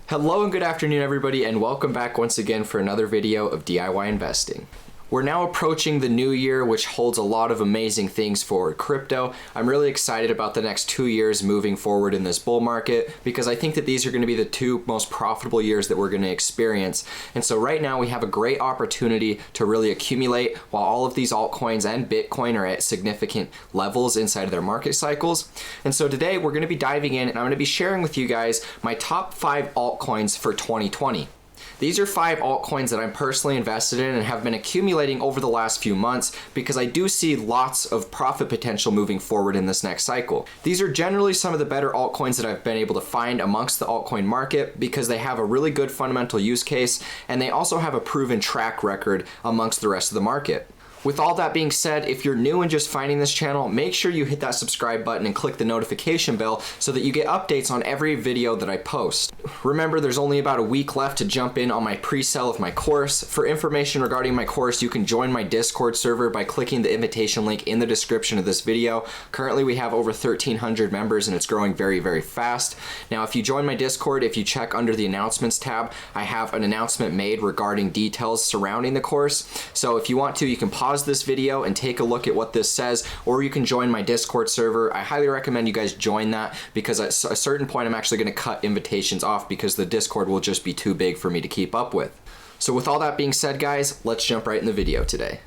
Hello and good afternoon everybody, and welcome back once again for another video of DIY investing. We're now approaching the new year, which holds a lot of amazing things for crypto. I'm really excited about the next 2 years moving forward in this bull market because I think that these are going to be the two most profitable years that we're going to experience. And so right now we have a great opportunity to really accumulate while all of these altcoins and Bitcoin are at significant levels inside of their market cycles. And so today we're going to be diving in and I'm going to be sharing with you guys my top 5 altcoins for 2020. These are 5 altcoins that I'm personally invested in and have been accumulating over the last few months because I do see lots of profit potential moving forward in this next cycle. These are generally some of the better altcoins that I've been able to find amongst the altcoin market because they have a really good fundamental use case and they also have a proven track record amongst the rest of the market. With all that being said, if you're new and just finding this channel, make sure you hit that subscribe button and click the notification bell so that you get updates on every video that I post. Remember, there's only about a week left to jump in on my pre-sale of my course. For information regarding my course, you can join my Discord server by clicking the invitation link in the description of this video. Currently, we have over 1,300 members and it's growing very, very fast. Now, if you join my Discord, if you check under the announcements tab, I have an announcement made regarding details surrounding the course. So if you want to, you can pause this video and take a look at what this says, or you can join my Discord server. I highly recommend you guys join that because at a certain point I'm actually going to cut invitations off because the Discord will just be too big for me to keep up with. So with all that being said, guys, let's jump right in the video today.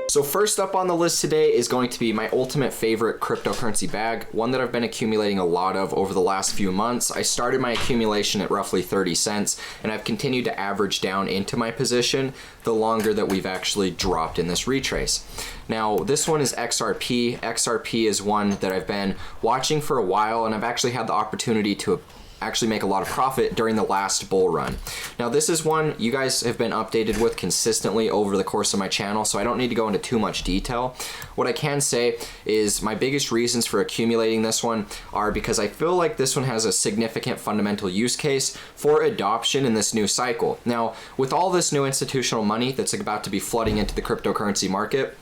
So first up on the list today is going to be my ultimate favorite cryptocurrency bag, one that I've been accumulating a lot of over the last few months. I started my accumulation at roughly 30 cents and I've continued to average down into my position the longer that we've actually dropped in this retrace. Now this one is XRP. XRP is one that I've been watching for a while and I've actually had the opportunity to actually make a lot of profit during the last bull run. Now this is one you guys have been updated with consistently over the course of my channel, so I don't need to go into too much detail. What I can say is my biggest reasons for accumulating this one are because I feel like this one has a significant fundamental use case for adoption in this new cycle. Now with all this new institutional money that's about to be flooding into the cryptocurrency market,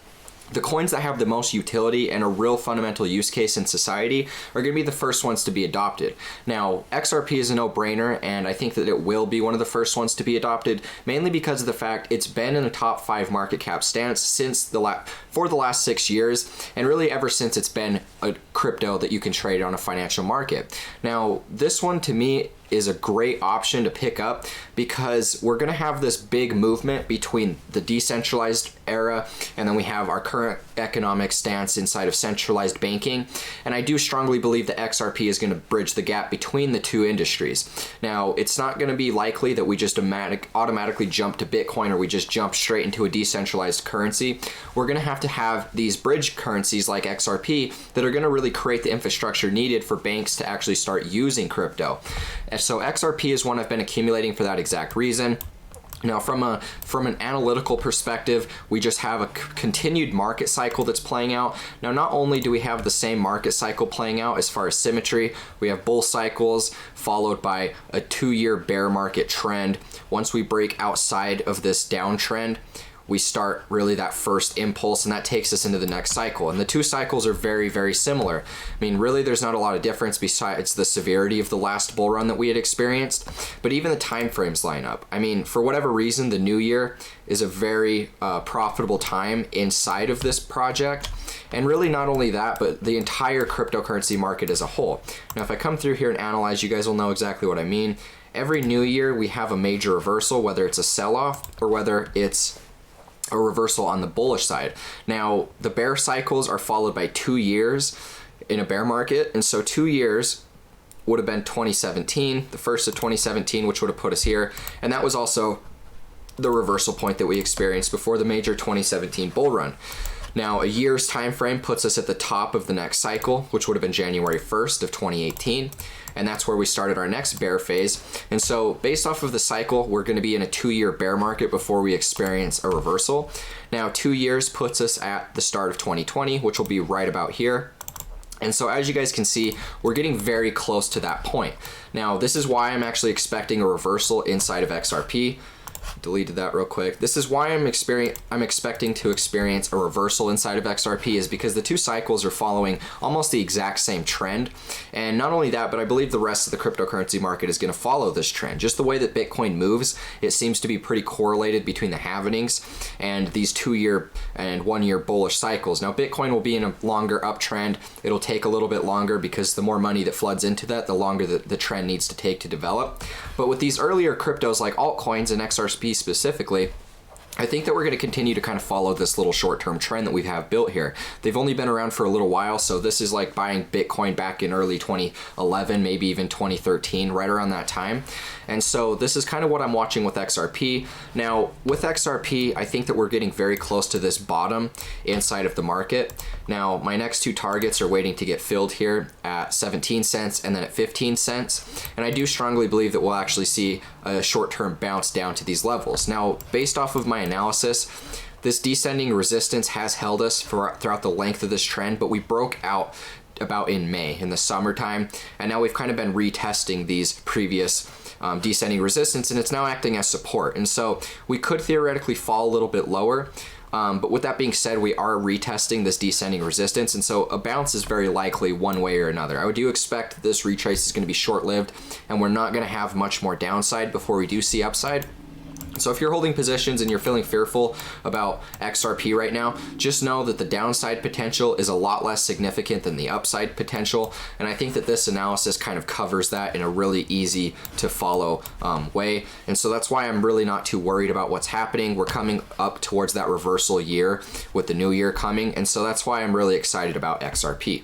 the coins that have the most utility and a real fundamental use case in society are going to be the first ones to be adopted. Now, XRP is a no-brainer, and I think that it will be one of the first ones to be adopted, mainly because of the fact it's been in a top 5 market cap stance since for the last 6 years, and really ever since it's been a crypto that you can trade on a financial market. Now, this one to me is a great option to pick up because we're going to have this big movement between the decentralized era and then we have our current economic stance inside of centralized banking, and I do strongly believe that XRP is going to bridge the gap between the two industries. Now it's not going to be likely that we just automatically jump to Bitcoin or we just jump straight into a decentralized currency. We're going to have these bridge currencies like XRP that are going to really create the infrastructure needed for banks to actually start using crypto. So XRP is one I've been accumulating for that exact reason. Now from an analytical perspective, we just have a continued market cycle that's playing out. Now not only do we have the same market cycle playing out as far as symmetry, we have bull cycles followed by a 2-year bear market trend. Once we break outside of this downtrend, we start really that first impulse and that takes us into the next cycle. And the two cycles are very, very similar. I mean, really there's not a lot of difference besides the severity of the last bull run that we had experienced, but even the time frames line up. I mean, for whatever reason, the new year is a very profitable time inside of this project. And really not only that, but the entire cryptocurrency market as a whole. Now, if I come through here and analyze, you guys will know exactly what I mean. Every new year we have a major reversal, whether it's a sell-off or whether it's a reversal on the bullish side. Now, the bear cycles are followed by 2 years in a bear market, and so 2 years would have been 2017, the first of 2017, which would have put us here, and that was also the reversal point that we experienced before the major 2017 bull run. Now, a year's time frame puts us at the top of the next cycle, which would have been January 1st of 2018. And that's where we started our next bear phase. And so based off of the cycle, we're going to be in a 2-year bear market before we experience a reversal. Now, 2 years puts us at the start of 2020, which will be right about here. And so as you guys can see, we're getting very close to that point. Now, this is why I'm actually expecting a reversal inside of XRP. Deleted that real quick. This is why I'm expecting to experience a reversal inside of XRP, is because the two cycles are following almost the exact same trend. And not only that, but I believe the rest of the cryptocurrency market is going to follow this trend. Just the way that Bitcoin moves, it seems to be pretty correlated between the halvenings and these 2-year and 1-year bullish cycles. Now Bitcoin will be in a longer uptrend. It'll take a little bit longer because the more money that floods into that, the longer the trend needs to take to develop. But with these earlier cryptos like altcoins and XRP specifically, I think that we're going to continue to kind of follow this little short-term trend that we have built here. They've only been around for a little while, so this is like buying Bitcoin back in early 2011, maybe even 2013, right around that time. And so this is kind of what I'm watching with XRP. Now, with XRP, I think that we're getting very close to this bottom inside of the market. Now, my next two targets are waiting to get filled here at 17 cents and then at 15 cents. And I do strongly believe that we'll actually see a short-term bounce down to these levels. Now, based off of my analysis, this descending resistance has held us throughout the length of this trend, but we broke out about in May, in the summertime, and now we've kind of been retesting these previous descending resistance, and it's now acting as support. And so we could theoretically fall a little bit lower, but with that being said, we are retesting this descending resistance, and so a bounce is very likely one way or another. I do expect this retrace is going to be short-lived, and we're not going to have much more downside before we do see upside. So if you're holding positions and you're feeling fearful about XRP right now, just know that the downside potential is a lot less significant than the upside potential. And I think that this analysis kind of covers that in a really easy to follow way. And so that's why I'm really not too worried about what's happening. We're coming up towards that reversal year with the new year coming. And so that's why I'm really excited about XRP.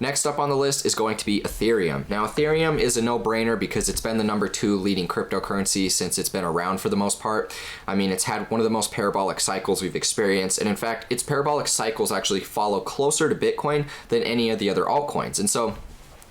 Next up on the list is going to be Ethereum. Now, Ethereum is a no-brainer because it's been the #2 leading cryptocurrency since it's been around for the most part. I mean, it's had one of the most parabolic cycles we've experienced, and in fact, its parabolic cycles actually follow closer to Bitcoin than any of the other altcoins. And so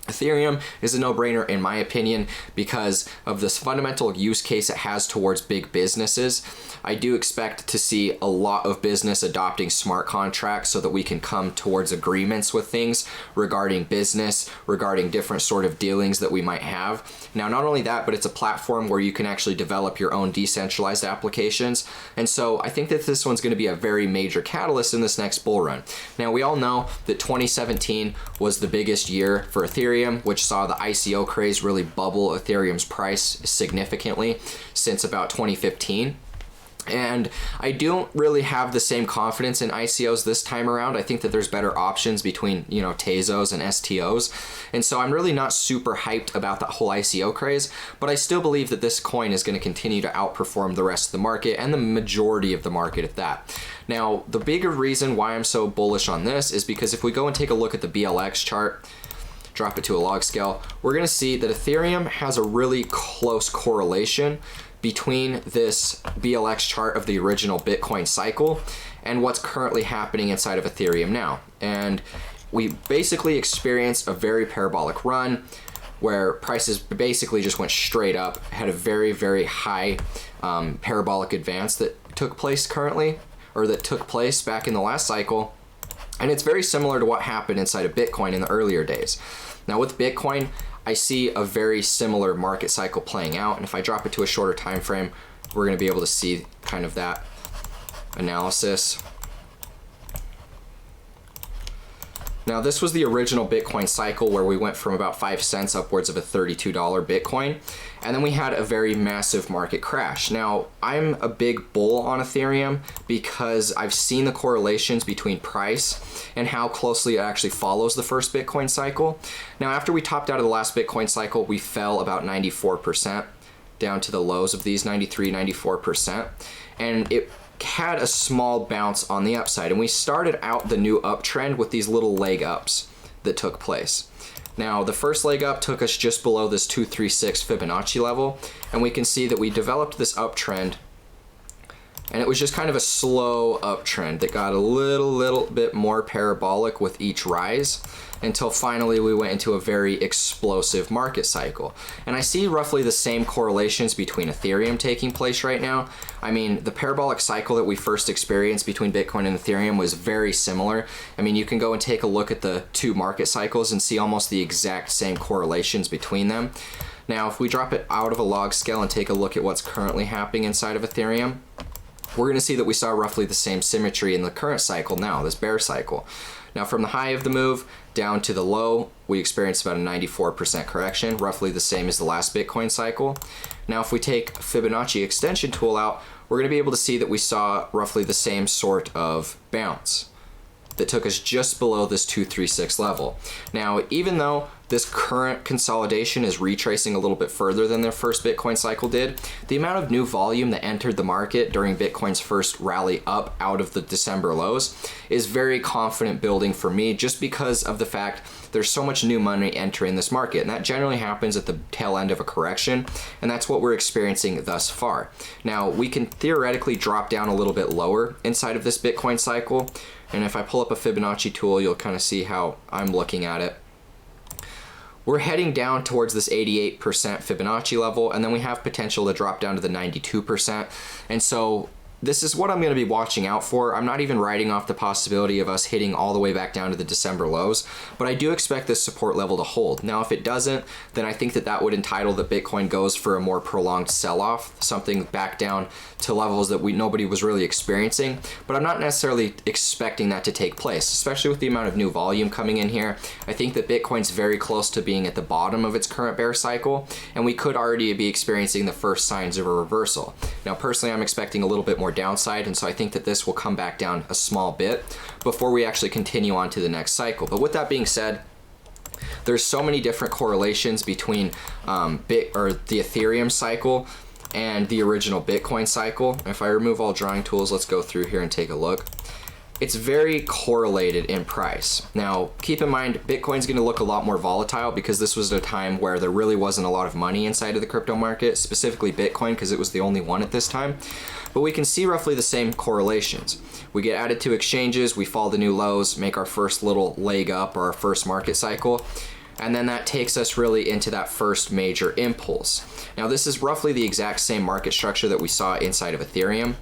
Ethereum is a no-brainer in my opinion because of this fundamental use case it has towards big businesses. I do expect to see a lot of business adopting smart contracts so that we can come towards agreements with things regarding business, regarding different sort of dealings that we might have. Now, not only that, but it's a platform where you can actually develop your own decentralized applications. And so I think that this one's going to be a very major catalyst in this next bull run. Now, we all know that 2017 was the biggest year for Ethereum, which saw the ICO craze really bubble Ethereum's price significantly since about 2015. And I don't really have the same confidence in ICOs this time around. I think that there's better options between, Tasos and STOs. And so I'm really not super hyped about that whole ICO craze, but I still believe that this coin is going to continue to outperform the rest of the market and the majority of the market at that. Now, the bigger reason why I'm so bullish on this is because if we go and take a look at the BLX chart, drop it to a log scale, we're going to see that Ethereum has a really close correlation between this BLX chart of the original Bitcoin cycle and what's currently happening inside of Ethereum now. And we basically experienced a very parabolic run where prices basically just went straight up, had a very, very high parabolic advance that took place currently, or that took place back in the last cycle. And it's very similar to what happened inside of Bitcoin in the earlier days. Now with Bitcoin, I see a very similar market cycle playing out, and if I drop it to a shorter time frame, we're going to be able to see kind of that analysis. Now this was the original Bitcoin cycle where we went from about 5 cents upwards of a $32 Bitcoin, and then we had a very massive market crash. Now I'm a big bull on Ethereum because I've seen the correlations between price and how closely it actually follows the first Bitcoin cycle. Now after we topped out of the last Bitcoin cycle, we fell about 94% down to the lows of these 93, 94%, and it had a small bounce on the upside, and we started out the new uptrend with these little leg ups that took place. Now the first leg up took us just below this 236 Fibonacci level, and we can see that we developed this uptrend, and it was just kind of a slow uptrend that got a little bit more parabolic with each rise until finally we went into a very explosive market cycle. And I see roughly the same correlations between Ethereum taking place right now. I mean, the parabolic cycle that we first experienced between Bitcoin and Ethereum was very similar. I mean, you can go and take a look at the two market cycles and see almost the exact same correlations between them. Now, if we drop it out of a log scale and take a look at what's currently happening inside of Ethereum, we're going to see that we saw roughly the same symmetry in the current cycle now, this bear cycle. Now, from the high of the move down to the low, we experienced about a 94% correction, roughly the same as the last Bitcoin cycle. Now, if we take Fibonacci extension tool out, we're going to be able to see that we saw roughly the same sort of bounce that took us just below this 236 level. Now, even though this current consolidation is retracing a little bit further than their first Bitcoin cycle did, the amount of new volume that entered the market during Bitcoin's first rally up out of the December lows is very confident building for me, just because of the fact there's so much new money entering this market, and that generally happens at the tail end of a correction, and that's what we're experiencing thus far. Now, we can theoretically drop down a little bit lower inside of this Bitcoin cycle, and if I pull up a Fibonacci tool, you'll kind of see how I'm looking at it. We're heading down towards this 88% Fibonacci level, and then we have potential to drop down to the 92%. And so this is what I'm going to be watching out for. I'm not even writing off the possibility of us hitting all the way back down to the December lows, but I do expect this support level to hold. Now, if it doesn't, then I think that that would entitle that Bitcoin goes for a more prolonged sell-off, something back down to levels that nobody was really experiencing. But I'm not necessarily expecting that to take place, especially with the amount of new volume coming in here. I think that Bitcoin's very close to being at the bottom of its current bear cycle, and we could already be experiencing the first signs of a reversal. Now, personally, I'm expecting a little bit more downside, and so I think that this will come back down a small bit before we actually continue on to the next cycle. But with that being said, there's so many different correlations between the Ethereum cycle and the original Bitcoin cycle. If I remove all drawing tools, let's go through here and take a look. It's very correlated in price. Now, keep in mind, Bitcoin's going to look a lot more volatile because this was a time where there really wasn't a lot of money inside of the crypto market, specifically Bitcoin, because it was the only one at this time. But we can see roughly the same correlations. We get added to exchanges, we fall to new lows, make our first little leg up or our first market cycle, and then that takes us really into that first major impulse. Now, this is roughly the exact same market structure that we saw inside of Ethereum.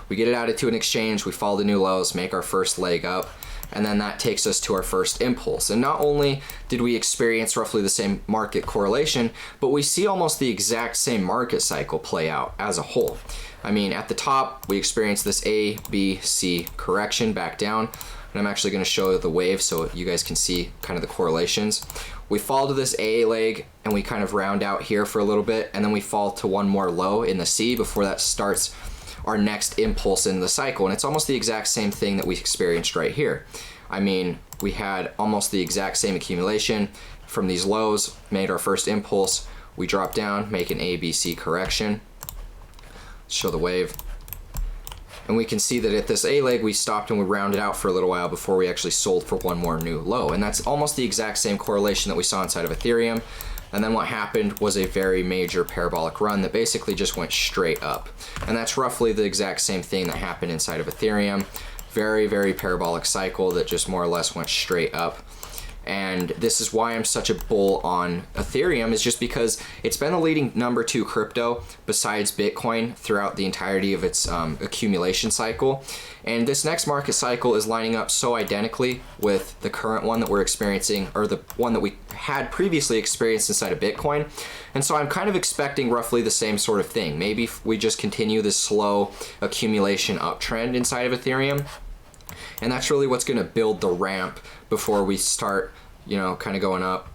We get it added to an exchange, we fall to new lows, make our first leg up, and then that takes us to our first impulse. And not only did we experience roughly the same market correlation, but we see almost the exact same market cycle play out as a whole. I mean, at the top, we experienced this A, B, C correction back down, and I'm actually going to show the wave so you guys can see kind of the correlations. We fall to this A leg, and we kind of round out here for a little bit, and then we fall to one more low in the C before that starts our next impulse in the cycle. And it's almost the exact same thing that we experienced right here. I mean, we had almost the exact same accumulation from these lows, made our first impulse, we drop down, make an ABC correction. Let's show the wave. And we can see that at this A leg, we stopped and we rounded out for a little while before we actually sold for one more new low. And that's almost the exact same correlation that we saw inside of Ethereum. And then what happened was a very major parabolic run that basically just went straight up. And that's roughly the exact same thing that happened inside of Ethereum. Very, very parabolic cycle that just more or less went straight up. And this is why I'm such a bull on Ethereum, is just because it's been the leading #2 crypto besides Bitcoin throughout the entirety of its accumulation cycle. And this next market cycle is lining up so identically with the current one that we're experiencing, or the one that we had previously experienced inside of Bitcoin. And so I'm kind of expecting roughly the same sort of thing. Maybe we just continue this slow accumulation uptrend inside of Ethereum. And that's really what's going to build the ramp before we start, kind of going up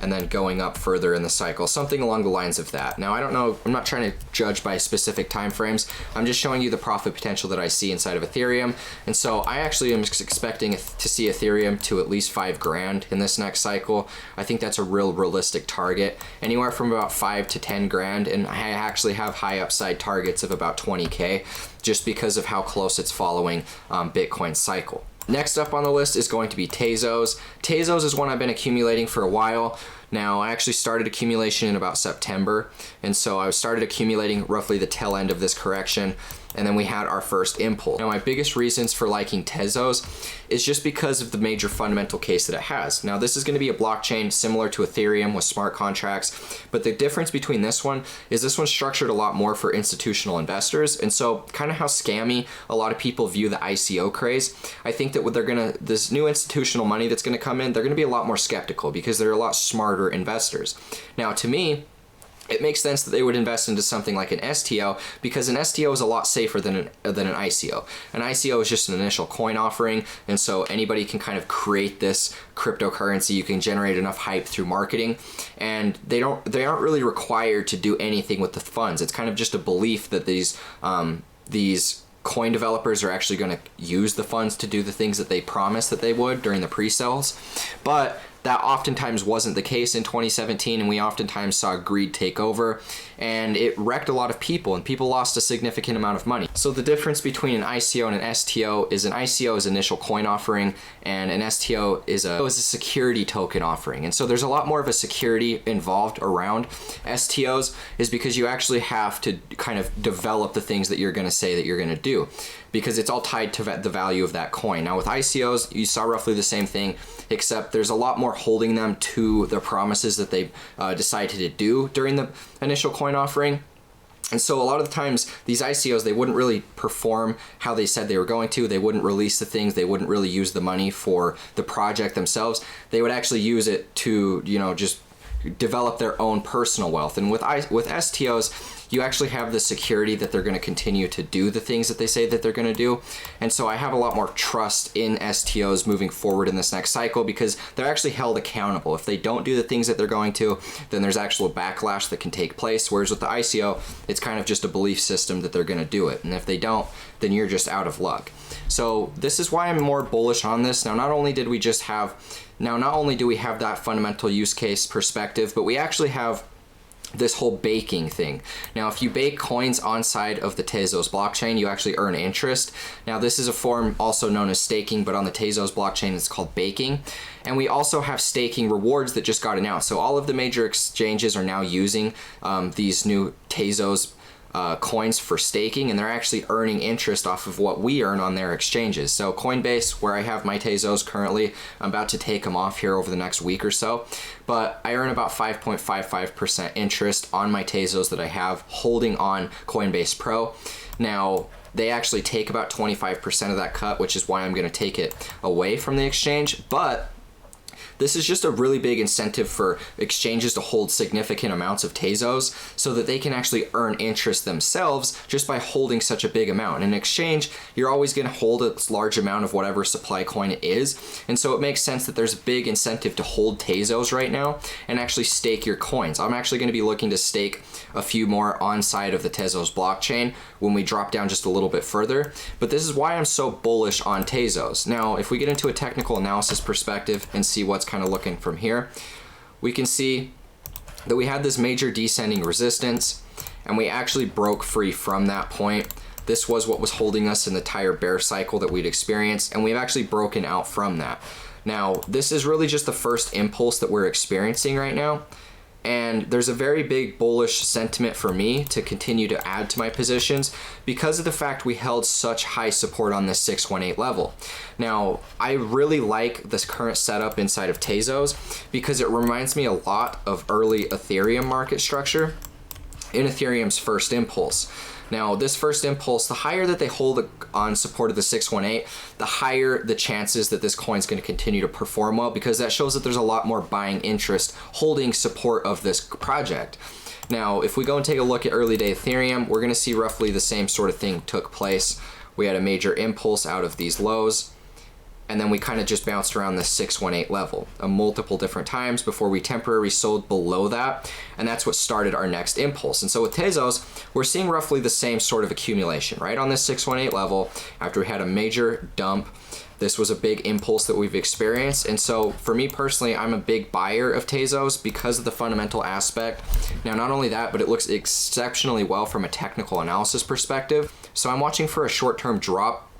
and then going up further in the cycle, something along the lines of that. Now, I don't know, I'm not trying to judge by specific time frames. I'm just showing you the profit potential that I see inside of Ethereum. And so I actually am expecting to see Ethereum to at least 5 grand in this next cycle. I think that's a real realistic target, anywhere from about 5 to 10 grand. And I actually have high upside targets of about 20K just because of how close it's following Bitcoin's cycle. Next up on the list is going to be Tasos. Tasos is one I've been accumulating for a while. Now, I actually started accumulation in about September, and so I started accumulating roughly the tail end of this correction. and then we had our first impulse. Now, my biggest reasons for liking Tasos is just because of the major fundamental case that it has. Now, this is going to be a blockchain similar to Ethereum with smart contracts, but the difference between this one is this one's structured a lot more for institutional investors, and so kind of how scammy a lot of people view the ICO craze. I think that what this new institutional money that's going to come in, they're going to be a lot more skeptical because they're a lot smarter investors. Now, to me, it makes sense that they would invest into something like an STO because an STO is a lot safer than an ICO. An ICO is just an initial coin offering, and so anybody can kind of create this cryptocurrency. You can generate enough hype through marketing, and they aren't really required to do anything with the funds. It's kind of just a belief that these coin developers are actually going to use the funds to do the things that they promised that they would during the pre-sales. But that oftentimes wasn't the case in 2017, and we oftentimes saw greed take over, and it wrecked a lot of people, and people lost a significant amount of money. So the difference between an ICO and an STO is an ICO is initial coin offering, and an STO is a security token offering. And so there's a lot more of a security involved around STOs, is because you actually have to kind of develop the things that you're going to say that you're going to do, because it's all tied to the value of that coin. Now with ICOs, you saw roughly the same thing, except there's a lot more holding them to their promises that they decided to do during the initial coin offering. And so a lot of the times these ICOs, they wouldn't really perform how they said they were going to. They wouldn't release the things. They wouldn't really use the money for the project themselves. They would actually use it to, just develop their own personal wealth. And with STOs, you actually have the security that they're going to continue to do the things that they say that they're going to do. And so I have a lot more trust in STOs moving forward in this next cycle because they're actually held accountable. If they don't do the things that they're going to, then there's actual backlash that can take place. Whereas with the ICO, it's kind of just a belief system that they're going to do it. And if they don't, then you're just out of luck. So this is why I'm more bullish on this. Now, not only do we have that fundamental use case perspective, but we actually have this whole baking thing. Now, if you bake coins on side of the Tasos blockchain, you actually earn interest. Now, this is a form also known as staking, but on the Tasos blockchain, it's called baking. And we also have staking rewards that just got announced. So all of the major exchanges are now using these new Tasos coins for staking, and they're actually earning interest off of what we earn on their exchanges. So Coinbase, where I have my Tasos currently, I'm about to take them off here over the next week or so, but I earn about 5.55% interest on my Tasos that I have holding on Coinbase Pro. Now, they actually take about 25% of that cut, which is why I'm going to take it away from the exchange, but this is just a really big incentive for exchanges to hold significant amounts of Tasos so that they can actually earn interest themselves just by holding such a big amount. In exchange, you're always going to hold a large amount of whatever supply coin it is. And so it makes sense that there's a big incentive to hold Tasos right now and actually stake your coins. I'm actually going to be looking to stake a few more on side of the Tasos blockchain when we drop down just a little bit further. But this is why I'm so bullish on Tasos. Now, if we get into a technical analysis perspective and see what's kind of looking from here, we can see that we had this major descending resistance and we actually broke free from that point. This was what was holding us in the entire bear cycle that we'd experienced, and we've actually broken out from that. Now, this is really just the first impulse that we're experiencing right now. And there's a very big bullish sentiment for me to continue to add to my positions because of the fact we held such high support on this 618 level. Now, I really like this current setup inside of Tasos because it reminds me a lot of early Ethereum market structure in Ethereum's first impulse. Now, this first impulse, the higher that they hold on support of the 618, the higher the chances that this coin's going to continue to perform well, because that shows that there's a lot more buying interest holding support of this project. Now, if we go and take a look at early day Ethereum, we're going to see roughly the same sort of thing took place. We had a major impulse out of these lows, and then we kind of just bounced around the 618 level multiple different times before we temporarily sold below that, and that's what started our next impulse. And so with Tasos, we're seeing roughly the same sort of accumulation, right on this 618 level. After we had a major dump, this was a big impulse that we've experienced. And so for me personally, I'm a big buyer of Tasos because of the fundamental aspect. Now, not only that, but it looks exceptionally well from a technical analysis perspective. So I'm watching for a short-term drop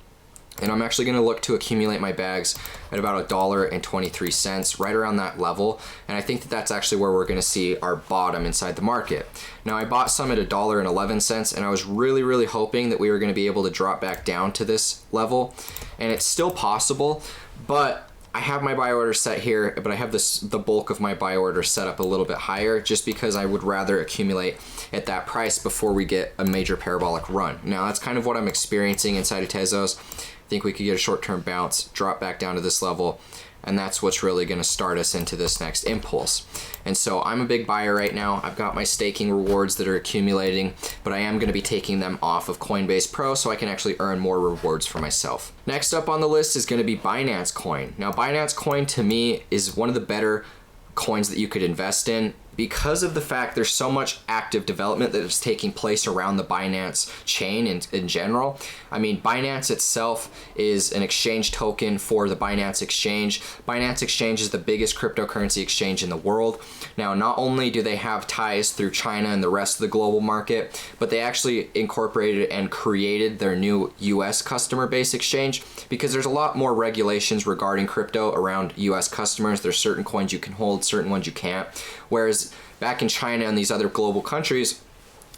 And I'm actually gonna look to accumulate my bags at about $1.23, right around that level. And I think that that's actually where we're gonna see our bottom inside the market. Now I bought some at $1.11, and I was really hoping that we were gonna be able to drop back down to this level. And it's still possible, but I have my buy order set here, but I have the bulk of my buy order set up a little bit higher just because I would rather accumulate at that price before we get a major parabolic run. Now that's kind of what I'm experiencing inside of Tasos. I think we could get a short-term bounce, drop back down to this level, and that's what's really gonna start us into this next impulse. And so I'm a big buyer right now. I've got my staking rewards that are accumulating, but I am gonna be taking them off of Coinbase Pro so I can actually earn more rewards for myself. Next up on the list is gonna be Binance Coin. Now Binance Coin to me is one of the better coins that you could invest in because of the fact there's so much active development that is taking place around the Binance chain in general. I mean, Binance itself is an exchange token for the Binance Exchange. Binance Exchange is the biggest cryptocurrency exchange in the world. Now, not only do they have ties through China and the rest of the global market, but they actually incorporated and created their new US customer base exchange because there's a lot more regulations regarding crypto around US customers. There's certain coins you can hold, certain ones you can't. Whereas back in China and these other global countries,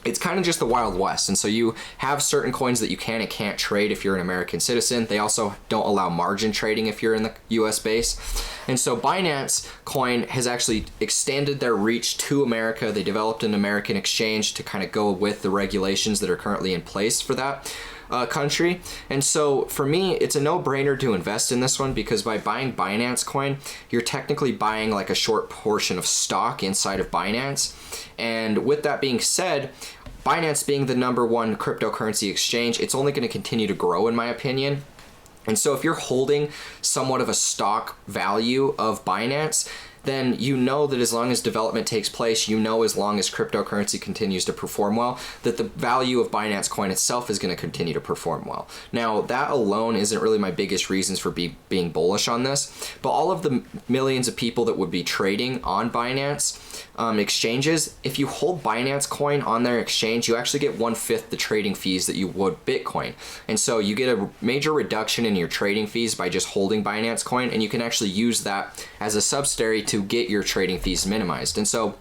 it's kind of just the Wild West. And so you have certain coins that you can and can't trade if you're an American citizen. They also don't allow margin trading if you're in the US base. And so Binance Coin has actually extended their reach to America. They developed an American exchange to kind of go with the regulations that are currently in place for that country. And so for me, it's a no-brainer to invest in this one because by buying Binance Coin, you're technically buying like a short portion of stock inside of Binance. And with that being said, Binance being the #1 cryptocurrency exchange, it's only going to continue to grow in my opinion. And so if you're holding somewhat of a stock value of Binance, then you know that as long as development takes place, you know as long as cryptocurrency continues to perform well, that the value of Binance Coin itself is going to continue to perform well. Now, that alone isn't really my biggest reasons for being bullish on this, but all of the millions of people that would be trading on Binance exchanges, if you hold Binance Coin on their exchange, you actually get 1/5 the trading fees that you would Bitcoin. And so you get a major reduction in your trading fees by just holding Binance Coin, and you can actually use that as a subsidiary to get your trading fees minimized. And so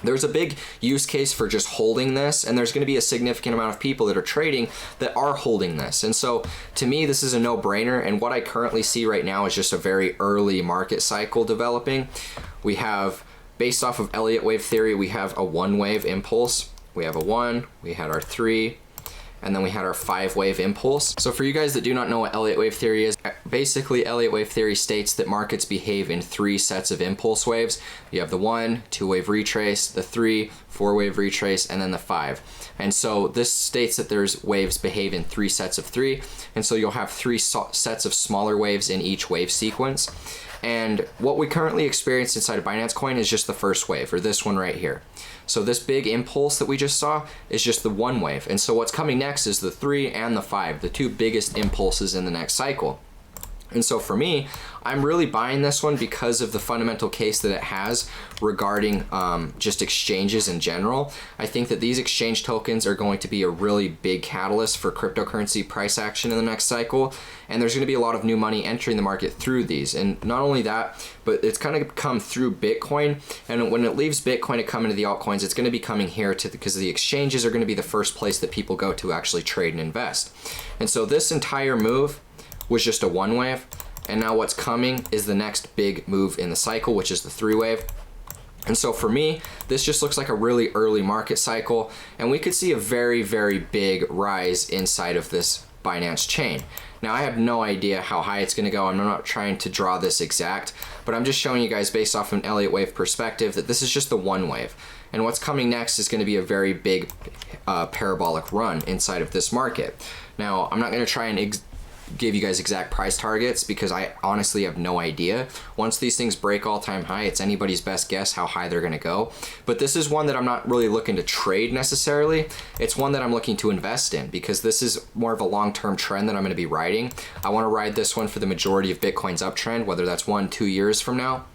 there's a big use case for just holding this, and there's going to be a significant amount of people that are trading that are holding this. And so to me, this is a no-brainer, and what I currently see right now is just a very early market cycle developing. We have, based off of Elliott wave theory, we have a 1-wave impulse. We have a 1, we had our 3, and then we had our 5-wave impulse. So for you guys that do not know what Elliott wave theory is, basically Elliott wave theory states that markets behave in 3 sets of impulse waves. You have the 1, 2-wave retrace, the 3, 4-wave retrace, and then the 5. And so this states that there's waves behave in 3 sets of 3, and so you'll have 3 sets of smaller waves in each wave sequence. And what we currently experience inside of Binance Coin is just the first wave, or this one right here. So this big impulse that we just saw is just the 1 wave. And so what's coming next is the 3 and the 5, the 2 biggest impulses in the next cycle. And so for me, I'm really buying this one because of the fundamental case that it has regarding just exchanges in general. I think that these exchange tokens are going to be a really big catalyst for cryptocurrency price action in the next cycle. And there's going to be a lot of new money entering the market through these. And not only that, but it's kind of come through Bitcoin. And when it leaves Bitcoin to come into the altcoins, it's going to be coming here because the exchanges are going to be the first place that people go to actually trade and invest. And so this entire move was just a 1 wave, and now what's coming is the next big move in the cycle, which is the 3 wave. And so for me, this just looks like a really early market cycle, and we could see a very, very big rise inside of this Binance chain. Now, I have no idea how high it's going to go. I'm not trying to draw this exact, but I'm just showing you guys based off an Elliott wave perspective that this is just the 1 wave. And what's coming next is going to be a very big parabolic run inside of this market. Now, I'm not going to try and give you guys exact price targets because I honestly have no idea. Once these things break all-time high, it's anybody's best guess how high they're going to go. But this is one that I'm not really looking to trade necessarily. It's one that I'm looking to invest in because this is more of a long-term trend that I'm going to be riding. I want to ride this one for the majority of Bitcoin's uptrend, whether that's 1-2 years from now.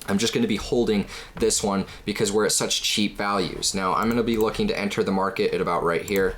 I'm just going to be holding this one because we're at such cheap values. Now, I'm going to be looking to enter the market at about right here.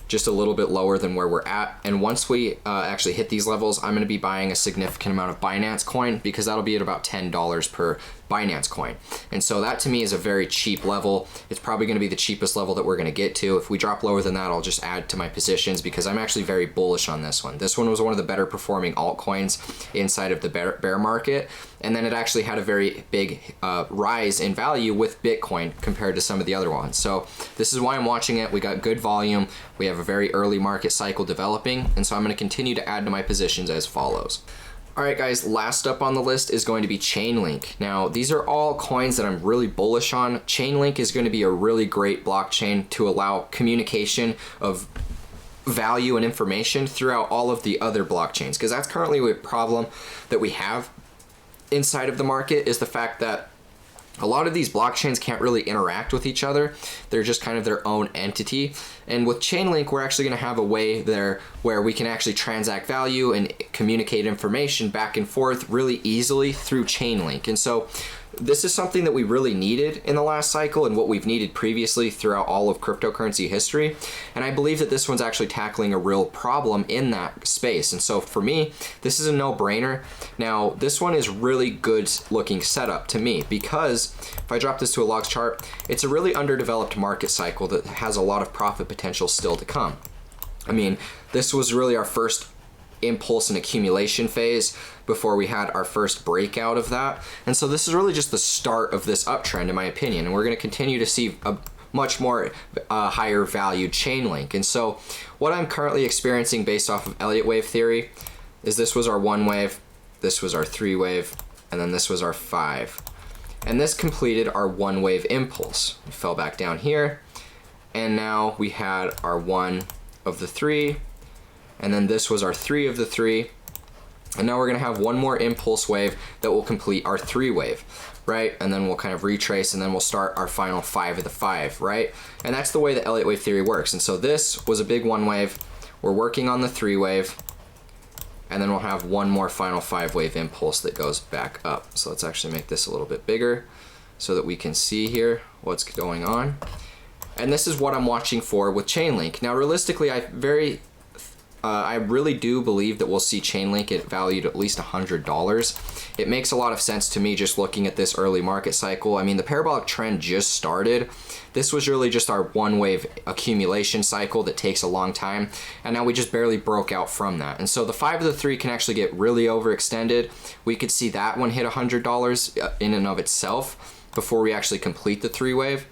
just a little bit lower than where we're at. And once we actually hit these levels, I'm going to be buying a significant amount of Binance coin, because that'll be at about $10 per Binance coin. And so that to me is a very cheap level. It's probably going to be the cheapest level that we're going to get to. If we drop lower than that, I'll just add to my positions, because I'm actually very bullish on this one. This one was one of the better performing altcoins inside of the bear market. And then it actually had a very big rise in value with Bitcoin compared to some of the other ones. So this is why I'm watching it. We got good volume. We have a very early market cycle developing. And so I'm going to continue to add to my positions as follows. All right, guys, last up on the list is going to be Chainlink. Now, these are all coins that I'm really bullish on. Chainlink is going to be a really great blockchain to allow communication of value and information throughout all of the other blockchains, because that's currently a problem that we have inside of the market, is the fact that a lot of these blockchains can't really interact with each other. They're just kind of their own entity. And with Chainlink, we're actually going to have a way there where we can actually transact value and communicate information back and forth really easily through Chainlink. And so this is something that we really needed in the last cycle, and what we've needed previously throughout all of cryptocurrency history. And I believe that this one's actually tackling a real problem in that space. And so for me, this is a no-brainer. Now, this one is really good looking setup to me, because if I drop this to a logs chart, it's a really underdeveloped market cycle that has a lot of profit potential still to come. I mean, this was really our first impulse and accumulation phase before we had our first breakout of that. And so this is really just the start of this uptrend, in my opinion. And we're going to continue to see a much more higher valued Chainlink. And so what I'm currently experiencing based off of Elliott wave theory is this was our 1 wave, this was our 3 wave, and then this was our 5. And this completed our 1 wave impulse. We fell back down here, and now we had our 1 of the 3, and then this was our 3 of the 3, and now we're gonna have one more impulse wave that will complete our 3 wave, right? And then we'll kind of retrace, and then we'll start our final 5 of the 5, right? And that's the way the Elliott wave theory works. And so this was a big 1 wave, we're working on the 3 wave, and then we'll have one more final 5 wave impulse that goes back up. So let's actually make this a little bit bigger so that we can see here what's going on. And this is what I'm watching for with Chainlink. Now, realistically, I really do believe that we'll see Chainlink get valued at least $100. It makes a lot of sense to me just looking at this early market cycle. I mean, the parabolic trend just started. This was really just our 1 wave accumulation cycle that takes a long time, and now we just barely broke out from that. And so the 5 of the 3 can actually get really overextended. We could see that one hit $100 in and of itself before we actually complete the 3 wave.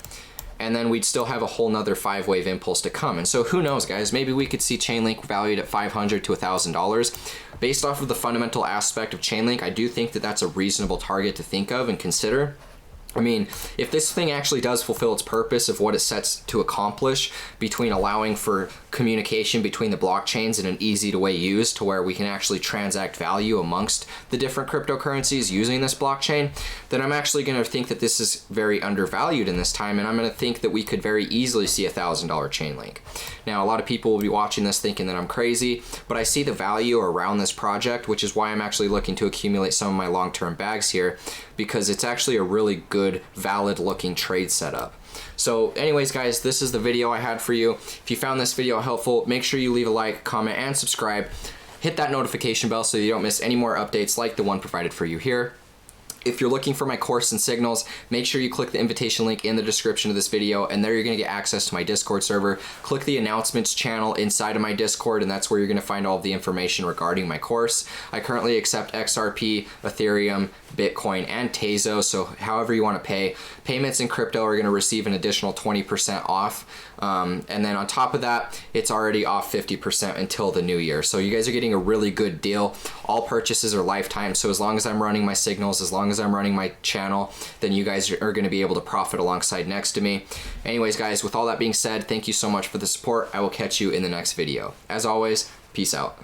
And then we'd still have a whole nother 5 wave impulse to come. And so who knows, guys, maybe we could see Chainlink valued at $500 to $1,000. Based off of the fundamental aspect of Chainlink, I do think that that's a reasonable target to think of and consider. I mean, if this thing actually does fulfill its purpose of what it sets to accomplish, between allowing for communication between the blockchains in an easy to way use to where we can actually transact value amongst the different cryptocurrencies using this blockchain, then I'm actually going to think that this is very undervalued in this time, and I'm going to think that we could very easily see $1,000 Chainlink. Now, a lot of people will be watching this thinking that I'm crazy, but I see the value around this project, which is why I'm actually looking to accumulate some of my long-term bags here, because it's actually a really good, valid looking trade setup. So anyways, guys, this is the video I had for you. If you found this video helpful, make sure you leave a like, comment, and subscribe. Hit that notification bell so you don't miss any more updates like the one provided for you here. If you're looking for my course and signals, make sure you click the invitation link in the description of this video, and there you're gonna get access to my Discord server. Click the announcements channel inside of my Discord, and that's where you're gonna find all of the information regarding my course. I currently accept XRP, Ethereum, Bitcoin, and Tasos, so however you wanna pay. Payments in crypto are gonna receive an additional 20% off. And then on top of that, it's already off 50% until the new year. So you guys are getting a really good deal. All purchases are lifetime, so as long as I'm running my signals, as long as I'm running my channel, then you guys are gonna be able to profit alongside next to me. Anyways, guys, with all that being said, thank you so much for the support. I will catch you in the next video. As always, peace out.